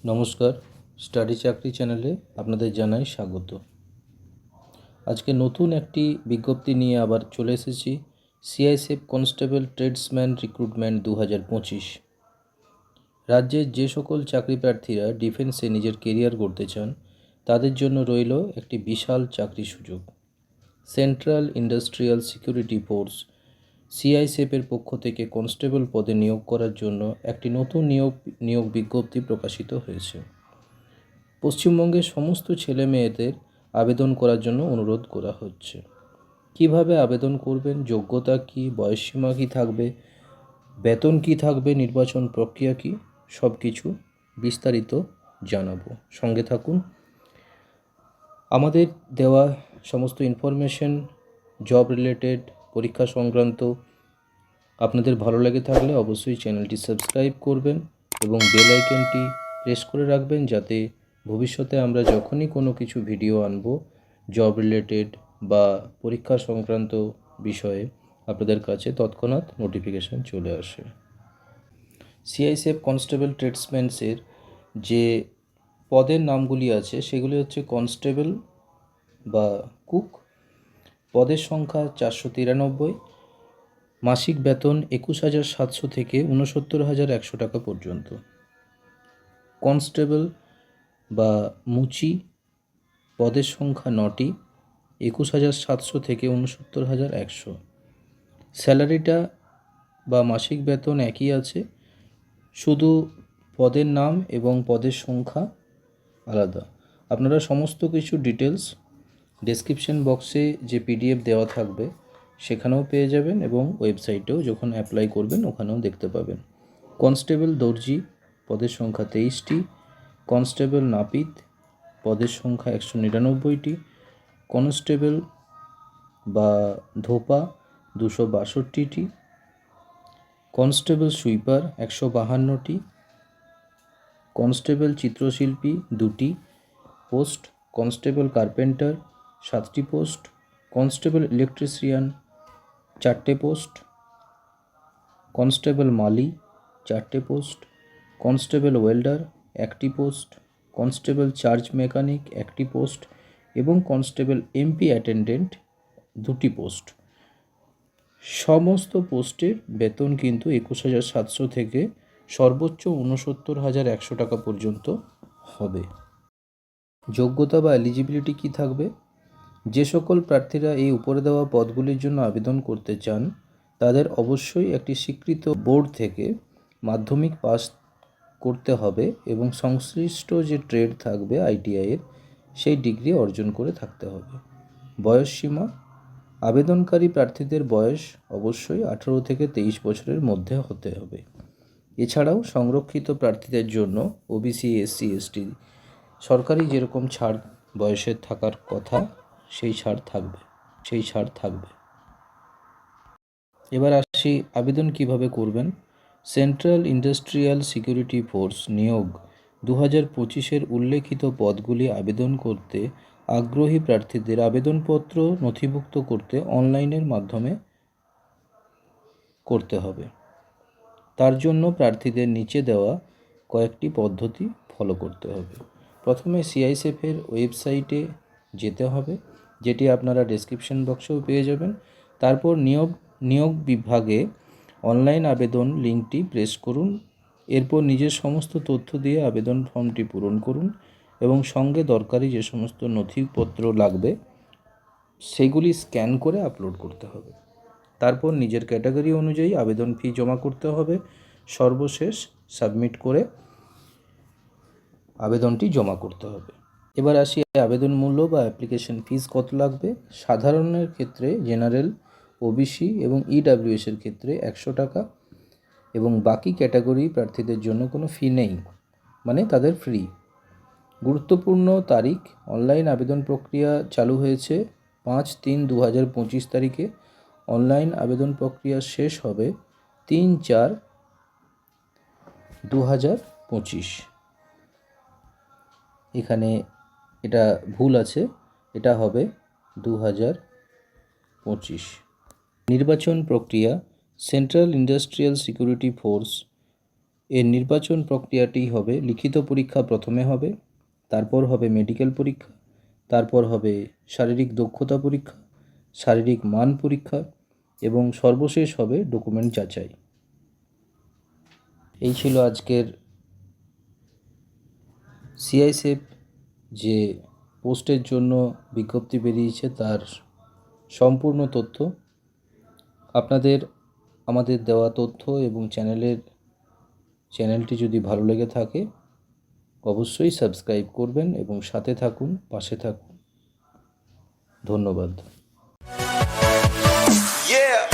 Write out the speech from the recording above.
নমস্কার, স্টাডি চাকরি চ্যানেলে আপনাদের জানাই স্বাগত। আজকে নতুন একটি বিজ্ঞপ্তি নিয়ে আবার চলে এসেছি। CISF constable tradesman recruitment 2025। রাজ্যের যে সকল চাকরি প্রার্থীরা ডিফেন্সে নিজের কেরিয়ার গড়তে চান তাদের জন্য রইল একটি বিশাল চাকরি সুযোগ। সেন্ট্রাল ইন্ডাস্ট্রিয়াল সিকিউরিটি ফোর্স সিআইএসএফের পক্ষ থেকে কনস্টেবল পদে নিয়োগ করার জন্য একটি নতুন নিয়োগ বিজ্ঞপ্তি প্রকাশিত হয়েছে। পশ্চিমবঙ্গের সমস্ত ছেলে মেয়েদের আবেদন করার জন্য অনুরোধ করা হচ্ছে। কিভাবে আবেদন করবেন, যোগ্যতা কী, বয়সসীমা কী থাকবে, বেতন কী থাকবে, নির্বাচন প্রক্রিয়া কী, সব কিছু বিস্তারিত জানাবো। সঙ্গে থাকুন। আমাদের দেওয়া সমস্ত ইনফরমেশন জব রিলেটেড, পরীক্ষা সংক্রান্ত আপনাদের ভালো লেগে থাকলে অবশ্যই চ্যানেলটি সাবস্ক্রাইব করবেন এবং বেল আইকনটি প্রেস করে রাখবেন, যাতে ভবিষ্যতে আমরা যখনই কোনো কিছু ভিডিও আনব জব রিলেটেড বা পরীক্ষা সংক্রান্ত বিষয়ে আপনাদের কাছে তৎক্ষণাৎ নোটিফিকেশান চলে আসে। সিআইএসএফ কনস্টেবল ট্রেডসম্যানসের যে পদের নামগুলি আছে সেগুলি হচ্ছে কনস্টেবল বা কুক। পদের সংখ্যা 493। মাসিক বেতন 21,700 থেকে 69,100 টাকা পর্যন্ত। কনস্টেবল বা মুচি পদের সংখ্যা 9টি, 21,700 থেকে 69,100। স্যালারিটা বা মাসিক বেতন একই আছে, শুধু পদের নাম এবং পদের সংখ্যা আলাদা। আপনারা সমস্ত কিছু ডিটেলস ডেসক্রিপশন বক্সে যে পিডিএফ দেওয়া থাকবে সেখানেও পেয়ে যাবেন এবং ওয়েবসাইটেও যখন অ্যাপ্লাই করবেন ওখানেও দেখতে পাবেন। কনস্টেবল দর্জি পদের সংখ্যা 23টি, কনস্টেবল নাপিত পদের সংখ্যা 199টি, কনস্টেবল বা ধোপা 262টি, কনস্টেবল সুইপার 152টি, কনস্টেবল চিত্রশিল্পী 2টি পোস্ট, কনস্টেবল কার্পেন্টার 7টি পোস্ট, কনস্টেবল ইলেকট্রিশিয়ান 4টে পোস্ট, কনস্টেবল মালি 4টে পোস্ট, কনস্টেবল ওয়েল্ডার 1টি পোস্ট, কনস্টেবল চার্জ মেকানিক 1টি পোস্ট এবং কনস্টেবল এমপি অ্যাটেন্ডেন্ট 2টি পোস্ট। সমস্ত পোস্টের বেতন কিন্তু 21,700 থেকে সর্বোচ্চ 69,100 টাকা পর্যন্ত হবে। যোগ্যতা বা এলিজিবিলিটি কী থাকবে? যে সকল প্রার্থীরা এই উপরে দেওয়া পদগুলির জন্য আবেদন করতে চান তাদের অবশ্যই একটি স্বীকৃত বোর্ড থেকে মাধ্যমিক পাস করতে হবে এবং সংশ্লিষ্ট যে ট্রেড থাকবে আইটিআইয়ের সেই ডিগ্রি অর্জন করে থাকতে হবে। বয়সসীমা, আবেদনকারী প্রার্থীদের বয়স অবশ্যই 18 থেকে 23 বছরের মধ্যে হতে হবে। এছাড়াও সংরক্ষিত প্রার্থীদের জন্য ওবিসি, এসসি, এসটি সরকারি যেরকম ছাড় বয়সের থাকার কথা সেই ছাড় থাকবে। এবার আসি আবেদন কিভাবে করবেন। সেন্ট্রাল ইন্ডাস্ট্রিয়াল সিকিউরিটি ফোর্স নিয়োগ 2025-এর উল্লেখিত পদগুলি আবেদন করতে আগ্রহী প্রার্থীদের আবেদনপত্র নথিভুক্ত করতে অনলাইনের মাধ্যমে করতে হবে। তার জন্য প্রার্থীদের নিচে দেওয়া কয়েকটি পদ্ধতি ফলো করতে হবে। প্রথমে সিআইএসএফের ওয়েবসাইটে যেতে হবে, যেটি আপনারা ডেসক্রিপশন বক্সেও পেয়ে যাবেন। তারপর নিয়োগ বিভাগে অনলাইন আবেদন লিঙ্কটি প্রেস করুন। এরপর নিজের সমস্ত তথ্য দিয়ে আবেদন ফর্মটি পূরণ করুন এবং সঙ্গে দরকারি যে সমস্ত নথিপত্র লাগবে সেগুলি স্ক্যান করে আপলোড করতে হবে। তারপর নিজের ক্যাটাগরি অনুযায়ী আবেদন ফি জমা করতে হবে। সর্বশেষ সাবমিট করে আবেদনটি জমা করতে হবে। এবার আসি আবেদন মূল্য বা অ্যাপ্লিকেশন ফিস কত লাগবে। সাধারণের ক্ষেত্রে জেনারেল, ওবিসি এবং ইডাব্লিউএসের ক্ষেত্রে 100 টাকা এবং বাকি ক্যাটাগরি প্রার্থীদের জন্য কোনো ফি নেই, মানে তাদের ফ্রি। গুরুত্বপূর্ণ তারিখ, অনলাইন আবেদন প্রক্রিয়া চালু হয়েছে 5/3/2025 তারিখে। অনলাইন আবেদন প্রক্রিয়া শেষ হবে 3/4/2025। এখানে এটা ভুল আছে, এটা হবে 2025। নির্বাচন প্রক্রিয়া, সেন্ট্রাল ইন্ডাস্ট্রিয়াল সিকিউরিটি ফোর্স এর নির্বাচন প্রক্রিয়াটি হবে লিখিত পরীক্ষা প্রথমে হবে, তারপর হবে মেডিকেল পরীক্ষা, তারপর হবে শারীরিক দক্ষতা পরীক্ষা, শারীরিক মান পরীক্ষা এবং সর্বশেষ হবে ডকুমেন্ট যাচাই। এই ছিল আজকের সিআইএসএফ যে পোস্টের জন্য বিজ্ঞপ্তি বেরিয়েছে তার সম্পূর্ণ তথ্য। আপনাদের আমাদের দেওয়া তথ্য এবং চ্যানেলটি যদি ভালো লেগে থাকে অবশ্যই সাবস্ক্রাইব করবেন এবং সাথে থাকুন, পাশে থাকুন। ধন্যবাদ। Yeah.